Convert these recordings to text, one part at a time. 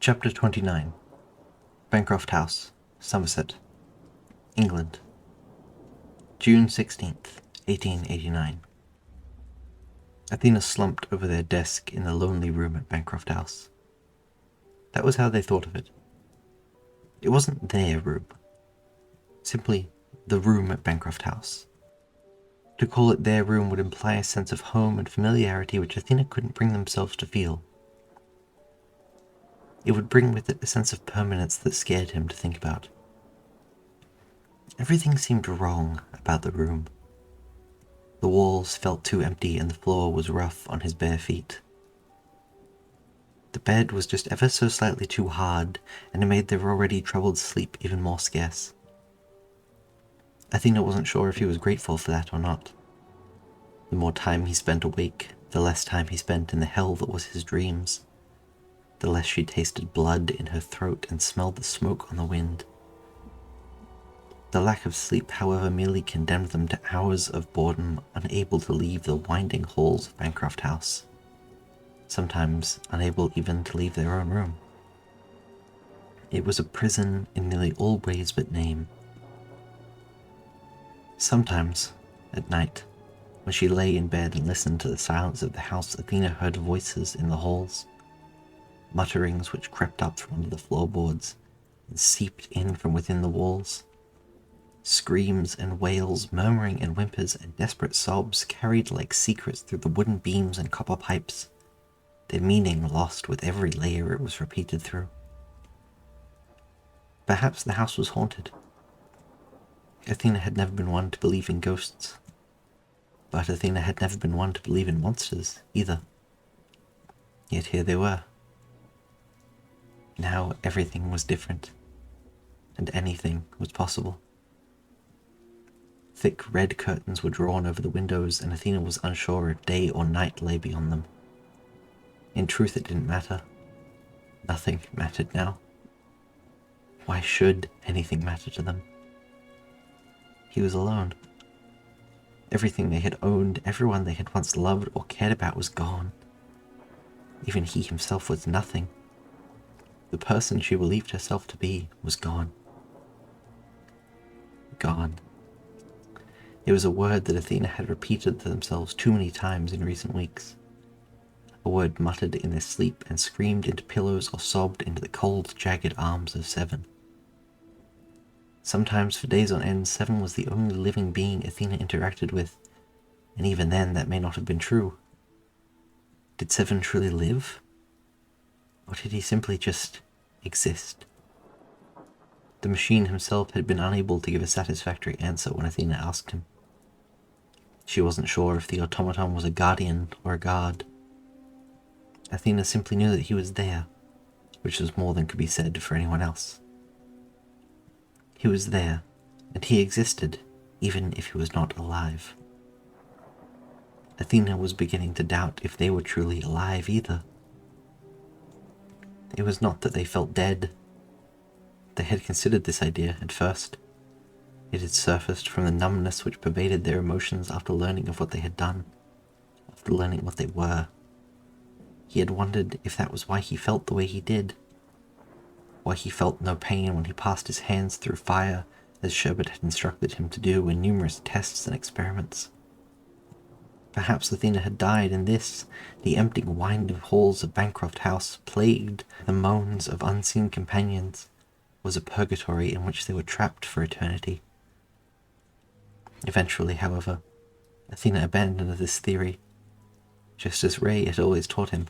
Chapter 29. Bancroft House, Somerset, England. June 16th, 1889. Athena slumped over their desk in the lonely room at Bancroft House. That was how they thought of it. It wasn't their room, simply the room at Bancroft House. To call it their room would imply a sense of home and familiarity which Athena couldn't bring themselves to feel. It would bring with it a sense of permanence that scared him to think about. Everything seemed wrong about the room. The walls felt too empty and the floor was rough on his bare feet. The bed was just ever so slightly too hard, and it made their already troubled sleep even more scarce. Athena wasn't sure if he was grateful for that or not. The more time he spent awake, the less time he spent in the hell that was his dreams. The less she tasted blood in her throat and smelled the smoke on the wind. The lack of sleep, however, merely condemned them to hours of boredom, unable to leave the winding halls of Bancroft House, sometimes unable even to leave their own room. It was a prison in nearly all ways but name. Sometimes, at night, when she lay in bed and listened to the silence of the house, Athena heard voices in the halls, mutterings which crept up from under the floorboards and seeped in from within the walls. Screams and wails, murmuring and whimpers and desperate sobs carried like secrets through the wooden beams and copper pipes, their meaning lost with every layer it was repeated through. Perhaps the house was haunted. Athena had never been one to believe in ghosts, but Athena had never been one to believe in monsters either. Yet here they were. Now everything was different, and anything was possible. Thick red curtains were drawn over the windows, and Athena was unsure if day or night lay beyond them. In truth, it didn't matter. Nothing mattered now. Why should anything matter to them? He was alone. Everything they had owned, everyone they had once loved or cared about was gone. Even he himself was nothing. The person she believed herself to be was gone. Gone. It was a word that Athena had repeated to themselves too many times in recent weeks. A word muttered in their sleep and screamed into pillows or sobbed into the cold, jagged arms of Seven. Sometimes for days on end, Seven was the only living being Athena interacted with, and even then that may not have been true. Did Seven truly live? Or did he simply just exist? The machine himself had been unable to give a satisfactory answer when Athena asked him. She wasn't sure if the automaton was a guardian or a guard. Athena simply knew that he was there, which was more than could be said for anyone else. He was there, and he existed, even if he was not alive. Athena was beginning to doubt if they were truly alive either. It was not that they felt dead. They had considered this idea at first. It had surfaced from the numbness which pervaded their emotions after learning of what they had done, after learning what they were. He had wondered if that was why he felt the way he did, why he felt no pain when he passed his hands through fire, as Sherbet had instructed him to do in numerous tests and experiments. Perhaps Athena had died in this, the emptying winding halls of Bancroft House, plagued the moans of unseen companions, was a purgatory in which they were trapped for eternity. Eventually, however, Athena abandoned this theory, just as Ray had always taught him.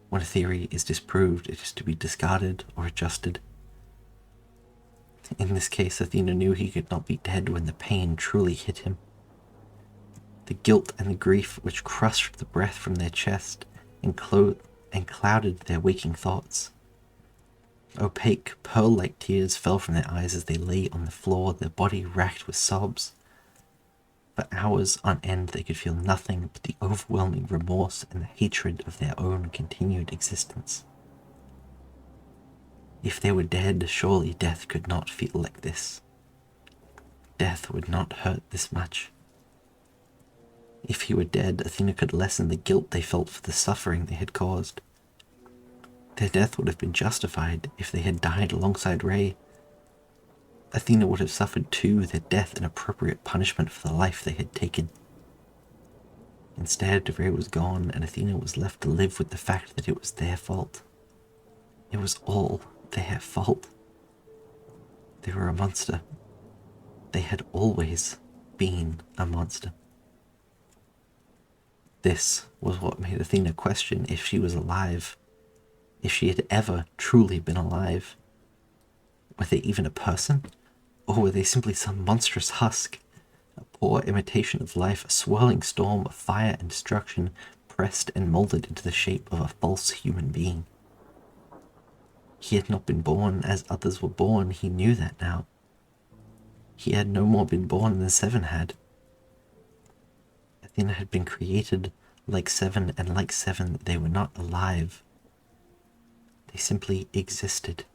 When a theory is disproved, it is to be discarded or adjusted. In this case, Athena knew he could not be dead when the pain truly hit him. The guilt and the grief which crushed the breath from their chest and clouded their waking thoughts. Opaque, pearl-like tears fell from their eyes as they lay on the floor, their body racked with sobs. For hours on end they could feel nothing but the overwhelming remorse and the hatred of their own continued existence. If they were dead, surely death could not feel like this. Death would not hurt this much. If he were dead, Athena could lessen the guilt they felt for the suffering they had caused. Their death would have been justified if they had died alongside Ray. Athena would have suffered too, their death an appropriate punishment for the life they had taken. Instead, Ray was gone, and Athena was left to live with the fact that it was their fault. It was all their fault. They were a monster. They had always been a monster. This was what made Athena question if she was alive, if she had ever truly been alive. Were they even a person? Or were they simply some monstrous husk? A poor imitation of life, a swirling storm of fire and destruction, pressed and molded into the shape of a false human being. He had not been born as others were born, he knew that now. He had no more been born than Seven had. Athena had been created like Seven, and like Seven, they were not alive. They simply existed.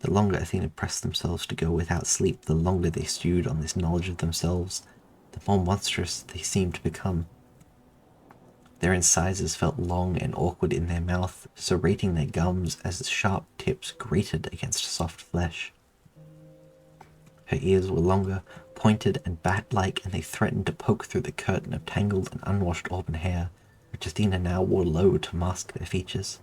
The longer Athena pressed themselves to go without sleep, the longer they stewed on this knowledge of themselves, the more monstrous they seemed to become. Their incisors felt long and awkward in their mouth, serrating their gums as the sharp tips grated against soft flesh. Her ears were longer, pointed and bat-like, and they threatened to poke through the curtain of tangled and unwashed auburn hair, which Athena now wore low to mask their features.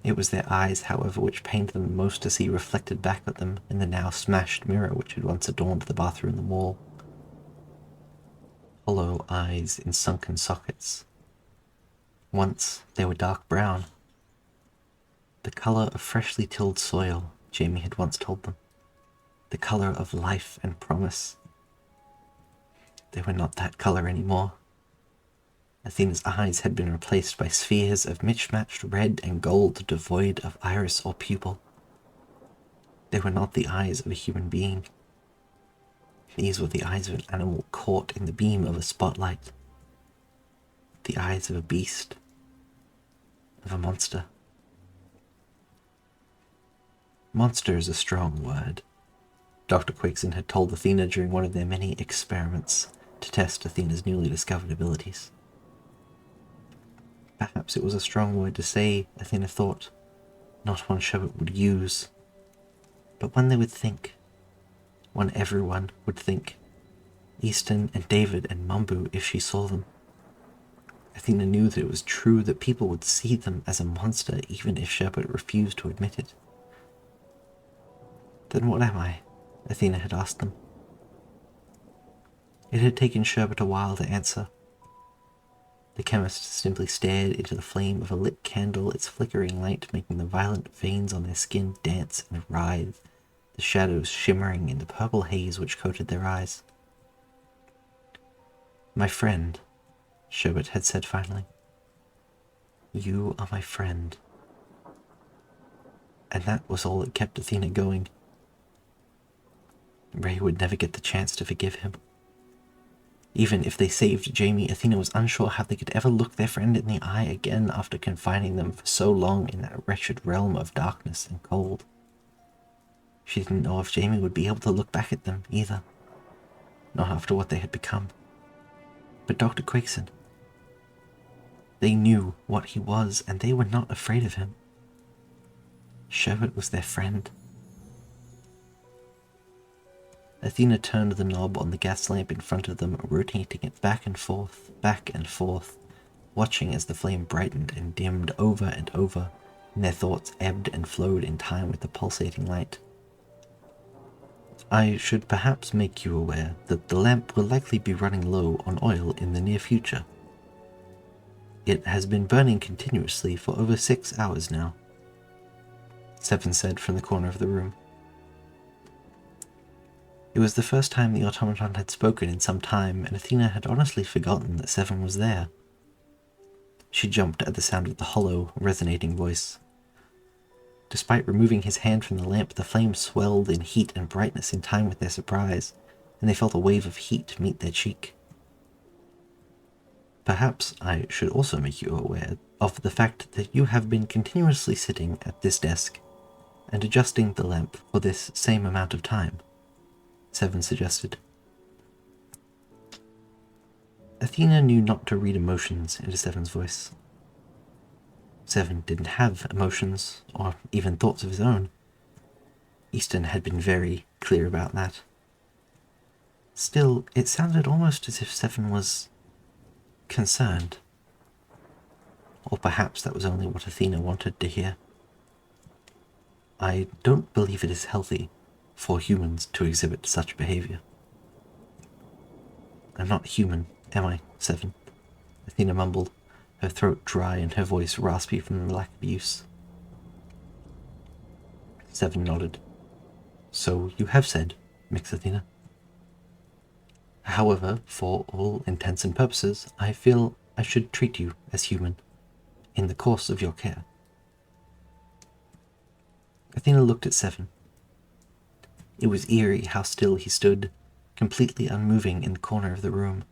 It was their eyes, however, which pained them most to see reflected back at them in the now smashed mirror which had once adorned the bathroom wall. Hollow eyes in sunken sockets. Once they were dark brown, the colour of freshly tilled soil, Jamie had once told them. The colour of life and promise. They were not that colour anymore. Athena's eyes had been replaced by spheres of mismatched red and gold devoid of iris or pupil. They were not the eyes of a human being. These were the eyes of an animal caught in the beam of a spotlight. The eyes of a beast. Of a monster. Monster is a strong word. Dr. XXIX had told Athena during one of their many experiments to test Athena's newly discovered abilities. Perhaps it was a strong word to say, Athena thought, not one Sherbet would use, but one they would think, one everyone would think, Easton and David and Mumbu if she saw them. Athena knew that it was true that people would see them as a monster even if Sherbet refused to admit it. Then what am I? Athena had asked them. It had taken Sherbet a while to answer. The chemist simply stared into the flame of a lit candle, its flickering light making the violent veins on their skin dance and writhe, the shadows shimmering in the purple haze which coated their eyes. My friend, Sherbet had said finally. You are my friend. And that was all that kept Athena going. Ray would never get the chance to forgive him. Even if they saved Jamie, Athena was unsure how they could ever look their friend in the eye again after confining them for so long in that wretched realm of darkness and cold. She didn't know if Jamie would be able to look back at them either. Not after what they had become. But Dr. XXIX, they knew what he was, and they were not afraid of him. Sherbet was their friend. Athena turned the knob on the gas lamp in front of them, rotating it back and forth, watching as the flame brightened and dimmed over and over, and their thoughts ebbed and flowed in time with the pulsating light. I should perhaps make you aware that the lamp will likely be running low on oil in the near future. It has been burning continuously for over 6 hours now, Seven said from the corner of the room. It was the first time the automaton had spoken in some time, and Athena had honestly forgotten that Seven was there. She jumped at the sound of the hollow, resonating voice. Despite removing his hand from the lamp, the flame swelled in heat and brightness in time with their surprise, and they felt a wave of heat meet their cheek. Perhaps I should also make you aware of the fact that you have been continuously sitting at this desk and adjusting the lamp for this same amount of time, Seven suggested. Athena knew not to read emotions into Seven's voice. Seven didn't have emotions, or even thoughts of his own. Easton had been very clear about that. Still, it sounded almost as if Seven was concerned. Or perhaps that was only what Athena wanted to hear. I don't believe it is healthy for humans to exhibit such behavior. I'm not human, am I, Seven? Athena mumbled, her throat dry and her voice raspy from the lack of use. Seven nodded. So you have said, mixed Athena. However, for all intents and purposes, I feel I should treat you as human in the course of your care. Athena looked at Seven. It was eerie how still he stood, completely unmoving in the corner of the room.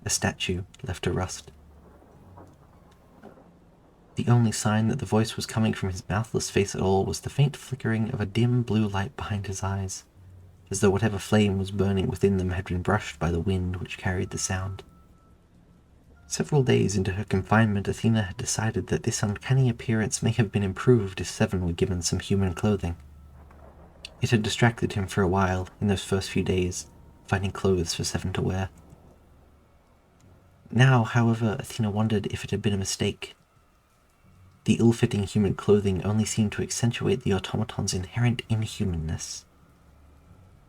A statue left to rust. The only sign that the voice was coming from his mouthless face at all was the faint flickering of a dim blue light behind his eyes, as though whatever flame was burning within them had been brushed by the wind which carried the sound. Several days into her confinement, Athena had decided that this uncanny appearance may have been improved if Seven were given some human clothing. It had distracted him for a while in those first few days, finding clothes for Seven to wear. Now, however, Athena wondered if it had been a mistake. The ill-fitting human clothing only seemed to accentuate the automaton's inherent inhumanness.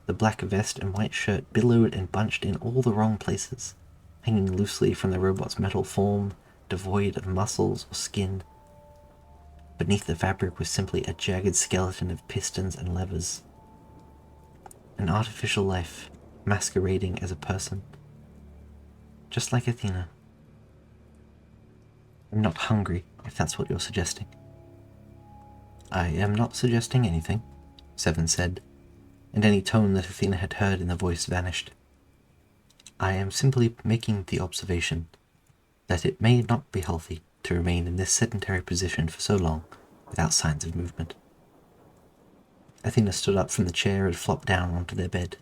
The black vest and white shirt billowed and bunched in all the wrong places, hanging loosely from the robot's metal form, devoid of muscles or skin. Beneath the fabric was simply a jagged skeleton of pistons and levers. An artificial life, masquerading as a person. Just like Athena. I'm not hungry, if that's what you're suggesting. I am not suggesting anything, Seven said, and any tone that Athena had heard in the voice vanished. I am simply making the observation that it may not be healthy to remain in this sedentary position for so long without signs of movement. Athena stood up from the chair and flopped down onto their bed.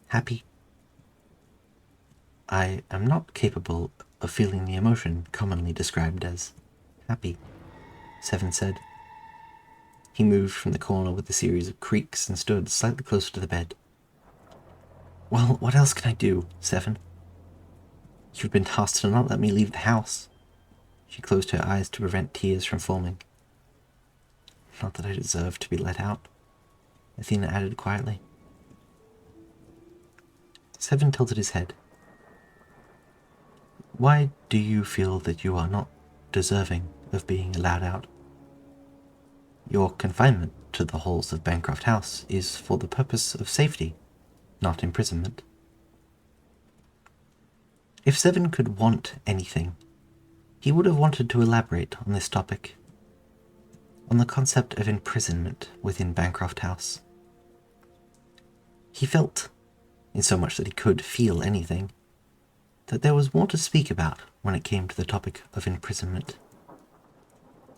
Happy? I am not capable of feeling the emotion commonly described as happy, Seven said. He moved from the corner with a series of creaks and stood slightly closer to the bed. Well, what else can I do, Seven? You've been tasked to not let me leave the house. She closed her eyes to prevent tears from forming. Not that I deserve to be let out, Athena added quietly. Seven tilted his head. Why do you feel that you are not deserving of being allowed out? Your confinement to the halls of Bancroft House is for the purpose of safety, not imprisonment. If Seven could want anything, he would have wanted to elaborate on this topic, on the concept of imprisonment within Bancroft House. He felt, in so much that he could feel anything, that there was more to speak about when it came to the topic of imprisonment.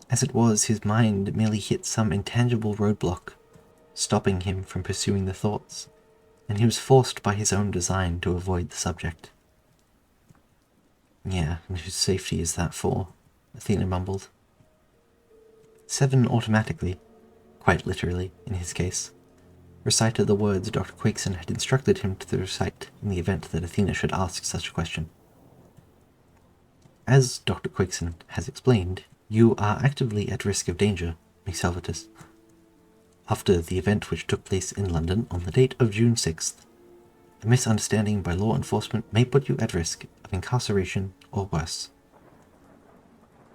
As it was, his mind merely hit some intangible roadblock, stopping him from pursuing the thoughts, and he was forced by his own design to avoid the subject. Yeah, and whose safety is that for? Athena mumbled. Seven automatically, quite literally in his case, recited the words Dr. XXIX had instructed him to recite in the event that Athena should ask such a question. As Dr. XXIX has explained, you are actively at risk of danger, Miss Salvatus. After the event which took place in London on the date of June 6th, a misunderstanding by law enforcement may put you at risk of incarceration or worse.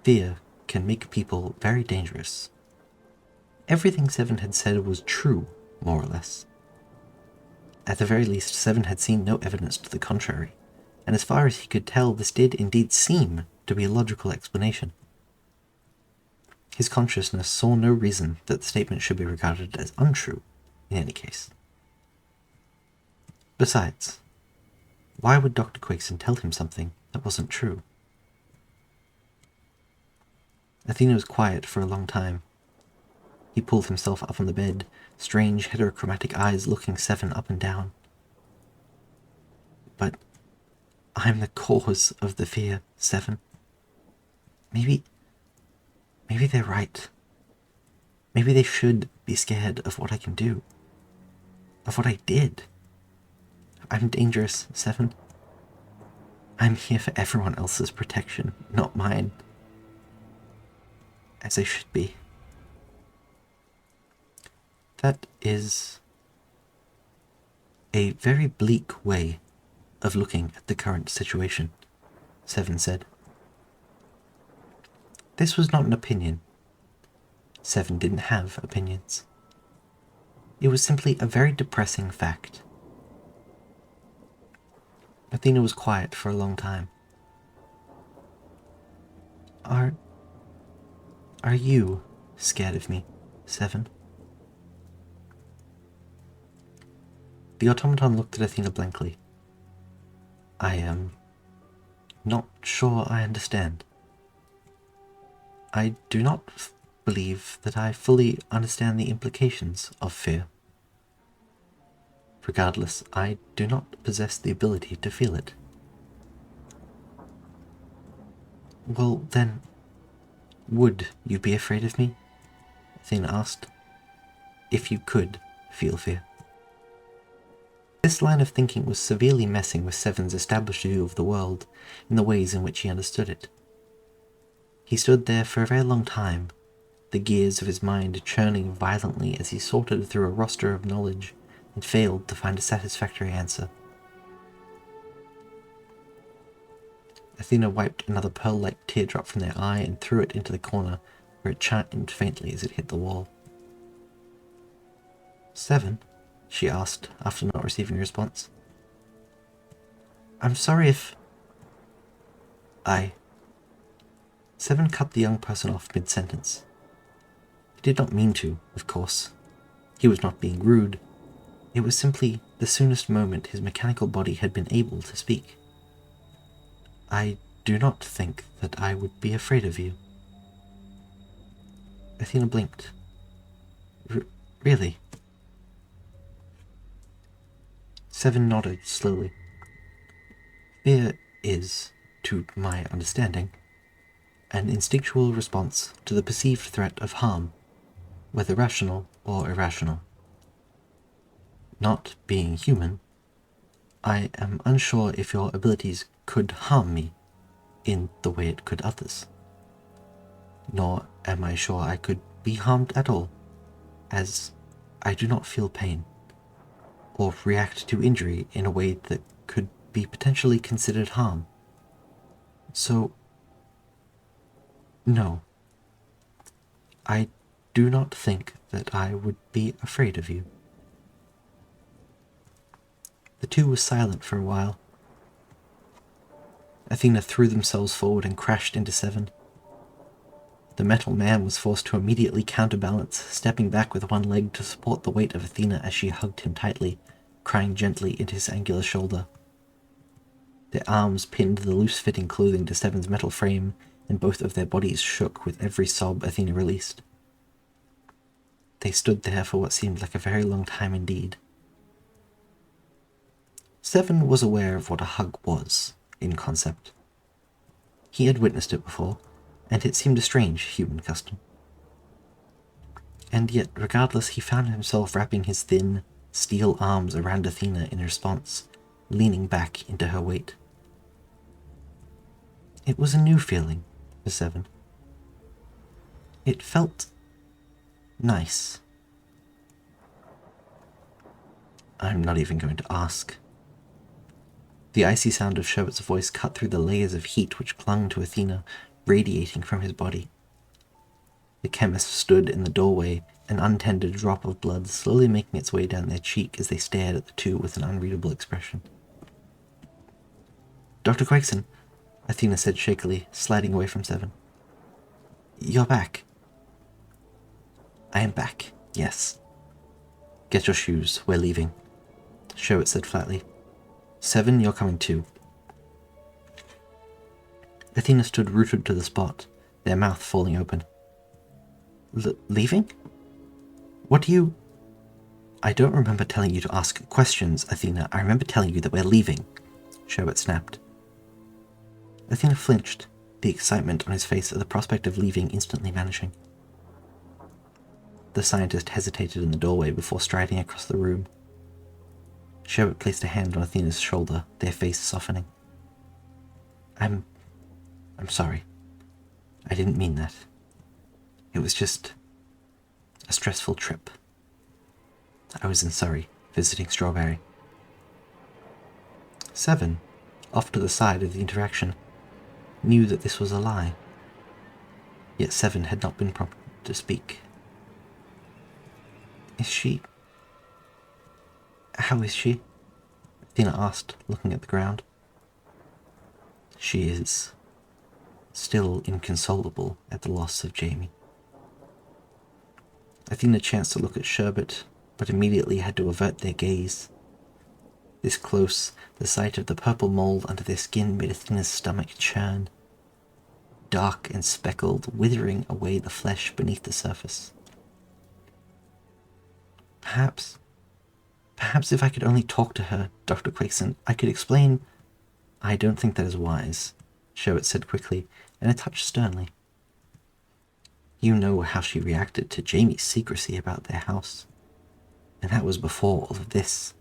Fear can make people very dangerous. Everything Seven had said was true, more or less. At the very least, Seven had seen no evidence to the contrary, and as far as he could tell, this did indeed seem to be a logical explanation. His consciousness saw no reason that the statement should be regarded as untrue, in any case. Besides, why would Dr. XXIX tell him something that wasn't true? Athena was quiet for a long time. He pulled himself up on the bed, strange heterochromatic eyes looking Seven up and down. But I'm the cause of the fear, Seven. Maybe Maybe they're right. Maybe they should be scared of what I can do. Of what I did. I'm dangerous, Seven. I'm here for everyone else's protection, not mine. As I should be. That is a very bleak way of looking at the current situation, Seven said. This was not an opinion. Seven didn't have opinions. It was simply a very depressing fact. Athena was quiet for a long time. Are you scared of me, Seven? The automaton looked at Athena blankly. I am not sure I understand. I do not believe that I fully understand the implications of fear. Regardless, I do not possess the ability to feel it. Well, then, would you be afraid of me? Athena asked. If you could feel fear. This line of thinking was severely messing with Seven's established view of the world in the ways in which he understood it. He stood there for a very long time, the gears of his mind churning violently as he sorted through a roster of knowledge and failed to find a satisfactory answer. Athena wiped another pearl-like teardrop from their eye and threw it into the corner, where it chimed faintly as it hit the wall. Seven? She asked, after not receiving a response. I'm sorry if... Seven cut the young person off mid-sentence. He did not mean to, of course. He was not being rude. It was simply the soonest moment his mechanical body had been able to speak. I do not think that I would be afraid of you. Athena blinked. Really? Seven nodded slowly. Fear is, to my understanding, an instinctual response to the perceived threat of harm, whether rational or irrational. Not being human, I am unsure if your abilities could harm me in the way it could others. Nor am I sure I could be harmed at all, as I do not feel pain, or react to injury in a way that could be potentially considered harm. So, no, I do not think that I would be afraid of you. The two were silent for a while. Athena threw themselves forward and crashed into Seven. The metal man was forced to immediately counterbalance, stepping back with one leg to support the weight of Athena as she hugged him tightly, crying gently into his angular shoulder. Their arms pinned the loose-fitting clothing to Seven's metal frame, and both of their bodies shook with every sob Athena released. They stood there for what seemed like a very long time indeed. Seven was aware of what a hug was, in concept. He had witnessed it before, and it seemed a strange human custom. And yet, regardless, he found himself wrapping his thin, steel arms around Athena in response, leaning back into her weight. It was a new feeling for Seven. It felt nice. I'm not even going to ask. The icy sound of Sherwood's voice cut through the layers of heat which clung to Athena, radiating from his body. The chemist stood in the doorway, an untended drop of blood slowly making its way down their cheek as they stared at the two with an unreadable expression. Dr. Quakeson, Athena said shakily, sliding away from Seven. You're back. I am back, yes. Get your shoes, we're leaving, Sherwood said flatly. Seven, you're coming too. Athena stood rooted to the spot, their mouth falling open. Leaving? What do you... I don't remember telling you to ask questions, Athena. I remember telling you that we're leaving, Sherwood snapped. Athena flinched, the excitement on his face at the prospect of leaving instantly vanishing. The scientist hesitated in the doorway before striding across the room. Sherbet placed a hand on Athena's shoulder, their face softening. I'm sorry. I didn't mean that. It was just a stressful trip. I was in Surrey, visiting Strawberry. Seven, off to the side of the interaction, knew that this was a lie. Yet Seven had not been prompted to speak. Is she... How is she? Athena asked, looking at the ground. She is still inconsolable at the loss of Jamie. Athena chanced to look at Sherbet, but immediately had to avert their gaze. This close, the sight of the purple mold under their skin made Athena's stomach churn, dark and speckled, withering away the flesh beneath the surface. Perhaps if I could only talk to her, Dr. Quakeson, I could explain. I don't think that is wise, Sherbet said quickly, and a touch sternly. You know how she reacted to Jamie's secrecy about their house, and that was before all of this.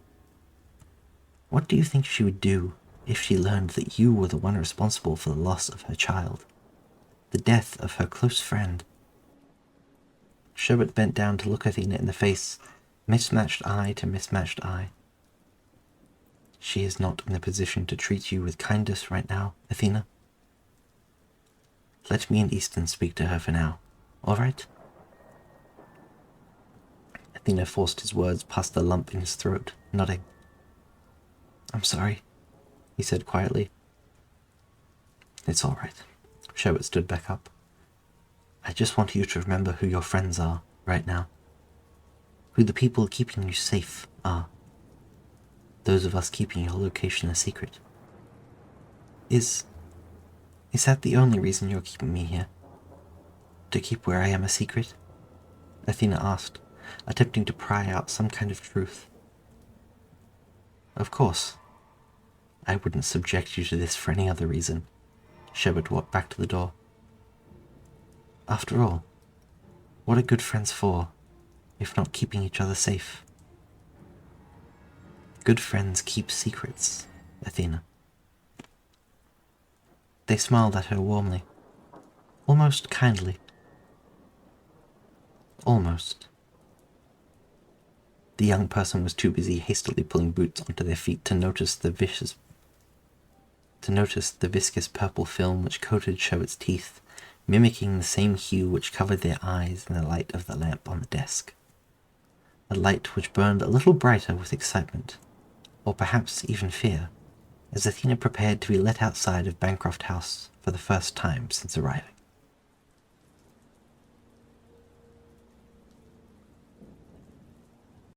What do you think she would do if she learned that you were the one responsible for the loss of her child, the death of her close friend? Sherbet bent down to look Athena in the face, mismatched eye to mismatched eye. She is not in the position to treat you with kindness right now, Athena. Let me and Easton speak to her for now, all right? Athena forced his words past the lump in his throat, nodding. I'm sorry, he said quietly. It's all right. Sherbet stood back up. I just want you to remember who your friends are right now. Who the people keeping you safe are. Those of us keeping your location a secret. Is that the only reason you're keeping me here? To keep where I am a secret? Athena asked, attempting to pry out some kind of truth. Of course. I wouldn't subject you to this for any other reason. Sherbet walked back to the door. After all, what are good friends for, if not keeping each other safe? Good friends keep secrets, Athena. They smiled at her warmly, almost kindly. Almost. The young person was too busy hastily pulling boots onto their feet to notice the viscous purple film which coated Sherbet's teeth, mimicking the same hue which covered their eyes in the light of the lamp on the desk. A light which burned a little brighter with excitement, or perhaps even fear, as Athena prepared to be let outside of Bancroft House for the first time since arriving.